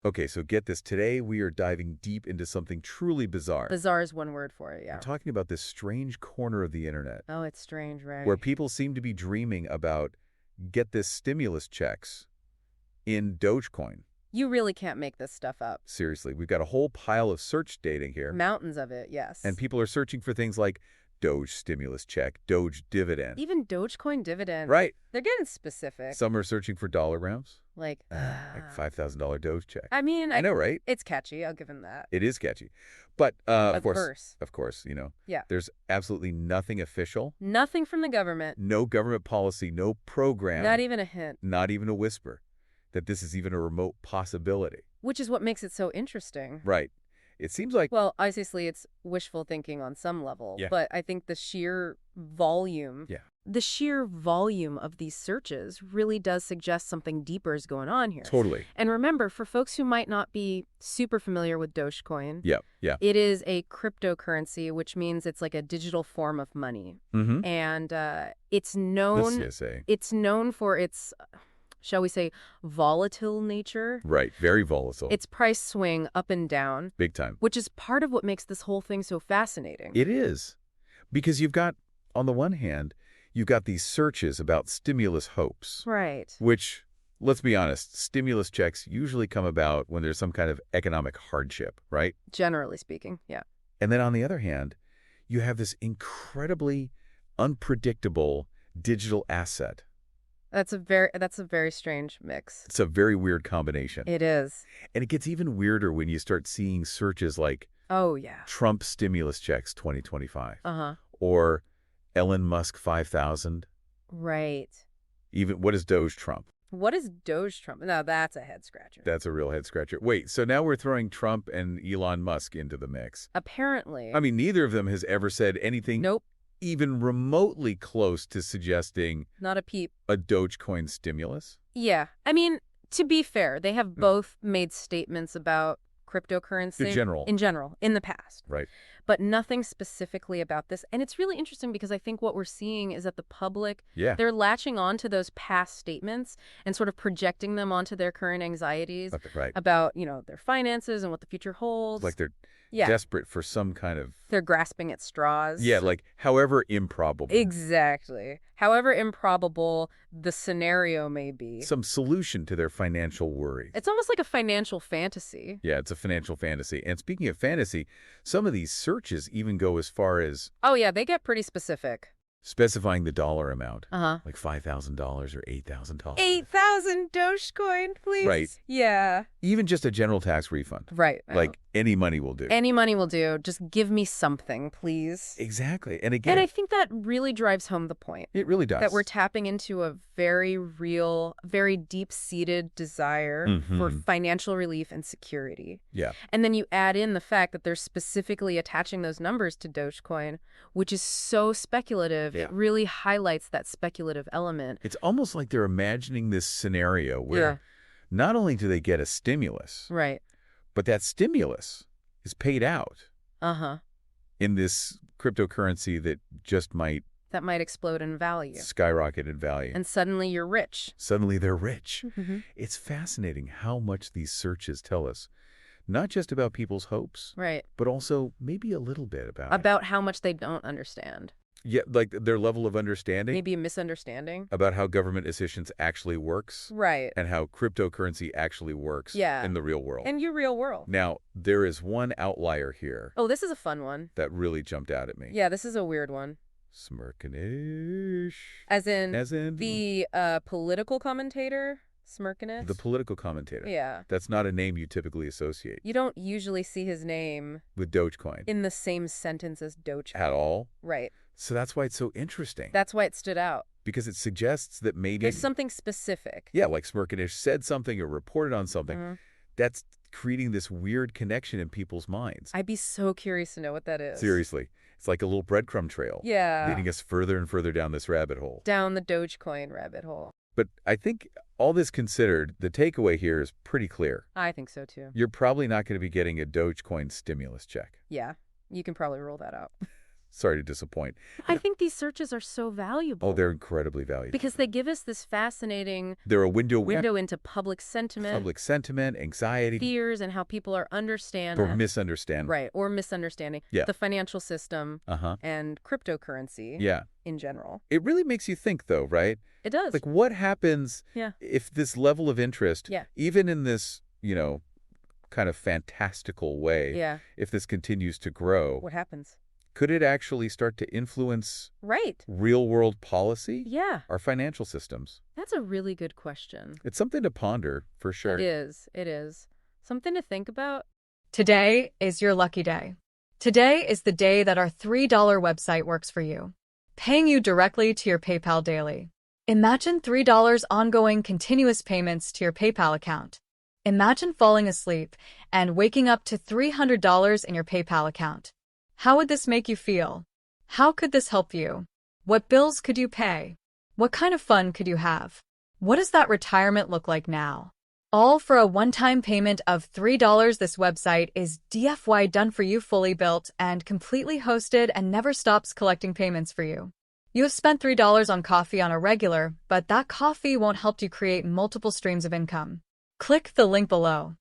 Okay, so get this. Today we are diving deep into something truly bizarre. Bizarre is one word for it, yeah. We're talking about this strange corner of the internet Oh, it's strange, right? where people seem to be dreaming about, get this, stimulus checks in Dogecoin. You really can't make this stuff up. Seriously, we've got a whole pile of search data here. Mountains of it, yes. And people are searching for things like Doge stimulus check, Doge dividend. Even Dogecoin dividend. Right. They're getting specific. Some are searching for dollar rounds. Like $5,000 Doge check. I mean, I know, right? It's catchy. I'll give him that. It is catchy. But, of course, Yeah. there's absolutely nothing official. Nothing from the government. No government policy, no program. Not even a hint. Not even a whisper that this is even a remote possibility. Which is what makes it so interesting. Right. It seems like... Well, obviously it's wishful thinking on some level, Yeah. but I think the sheer volume of these searches really does suggest something deeper is going on here. Totally. And remember, for folks who might not be super familiar with Dogecoin, Yeah. it is a cryptocurrency, which means it's like a digital form of money. Mm-hmm. And it's known for its, shall we say, volatile nature. Right. Very volatile. Its price swing up and down. Big time. Which is part of what makes this whole thing so fascinating. It is. Because you've got, on the one hand, you've got these searches about stimulus hopes. Right. Which, let's be honest, stimulus checks usually come about when there's some kind of economic hardship, right? Generally speaking, yeah. And then on the other hand, you have this incredibly unpredictable digital asset. That's a very strange mix. It's a very weird combination. It is. And it gets even weirder when you start seeing searches like Oh, yeah. Trump stimulus checks 2025. Uh-huh. Or Elon Musk 5,000. Right. Even, what is Doge Trump? What is Doge Trump? Now, that's a head scratcher. That's a real head scratcher. Wait, so now we're throwing Trump and Elon Musk into the mix. Apparently. I mean, neither of them has ever said anything Nope. even remotely close to suggesting Not a peep. a Dogecoin stimulus. Yeah. I mean, to be fair, they have both made statements about cryptocurrency. In general, in the past. Right. But nothing specifically about this. And it's really interesting because I think what we're seeing is that the public, they're latching on to those past statements and sort of projecting them onto their current anxieties about, their finances and what the future holds. Like they're desperate for some kind of... They're grasping at straws. Yeah, like however improbable. Exactly. However improbable the scenario may be. Some solution to their financial worry. It's almost like a financial fantasy. Yeah, it's a financial fantasy. And speaking of fantasy, some of these searches even go as far as... Oh, yeah, they get pretty specific. Specifying the dollar amount. Uh-huh. Like $5,000 or $8,000. 8,000 Dogecoin, please. Right. Yeah. Even just a general tax refund. Right. Like any money will do. Any money will do. Just give me something, please. Exactly. And again... And I think that really drives home the point. It really does. That we're tapping into a very real, very deep-seated desire for financial relief and security. Yeah. And then you add in the fact that they're specifically attaching those numbers to Dogecoin, which is so speculative. Yeah. It really highlights that speculative element. It's almost like they're imagining this scenario where not only do they get a stimulus, right, but that stimulus is paid out in this cryptocurrency that just might... That might explode in value. Skyrocket in value. And suddenly you're rich. Suddenly they're rich. It's fascinating how much these searches tell us, not just about people's hopes, right, but also maybe a little bit about how much they don't understand. Yeah, like their level of understanding. Maybe a misunderstanding. About how government assistance actually works. Right. And how cryptocurrency actually works in the real world. In your real world. Now, there is one outlier here. Oh, this is a fun one. That really jumped out at me. Yeah, this is a weird one. Smirkinish. As in the political commentator? Smirkinish? The political commentator. Yeah. That's not a name you typically associate. You don't usually see his name with Dogecoin in the same sentence as Dogecoin. At all? Right. So that's why it's so interesting. That's why it stood out. Because it suggests that maybe... There's something specific. Yeah, like Smirkinish said something or reported on something. That's creating this weird connection in people's minds. I'd be so curious to know what that is. Seriously. It's like a little breadcrumb trail. Yeah. Leading us further and further down this rabbit hole. Down the Dogecoin rabbit hole. But I think all this considered, the takeaway here is pretty clear. I think so, too. You're probably not going to be getting a Dogecoin stimulus check. Yeah. You can probably rule that out. Sorry to disappoint. I think these searches are so valuable. Oh, they're incredibly valuable. Because they give us this fascinating they're a window into public sentiment, anxiety, fears, and how people are understanding or misunderstanding. Right, or misunderstanding the financial system and cryptocurrency in general. It really makes you think, though, right? It does. Like, what happens if this level of interest, even in this, kind of fantastical way, if this continues to grow? What happens? Could it actually start to influence real-world policy? Yeah. Our financial systems? That's a really good question. It's something to ponder, for sure. It is. It is. Something to think about. Today is your lucky day. Today is the day that our $3 website works for you, paying you directly to your PayPal daily. Imagine $3 ongoing continuous payments to your PayPal account. Imagine falling asleep and waking up to $300 in your PayPal account. How would this make you feel? How could this help you? What bills could you pay? What kind of fun could you have? What does that retirement look like now? All for a one-time payment of $3. This website is DFY done for you, fully built and completely hosted, and never stops collecting payments for you. You have spent $3 on coffee on a regular, but that coffee won't help you create multiple streams of income. Click the link below.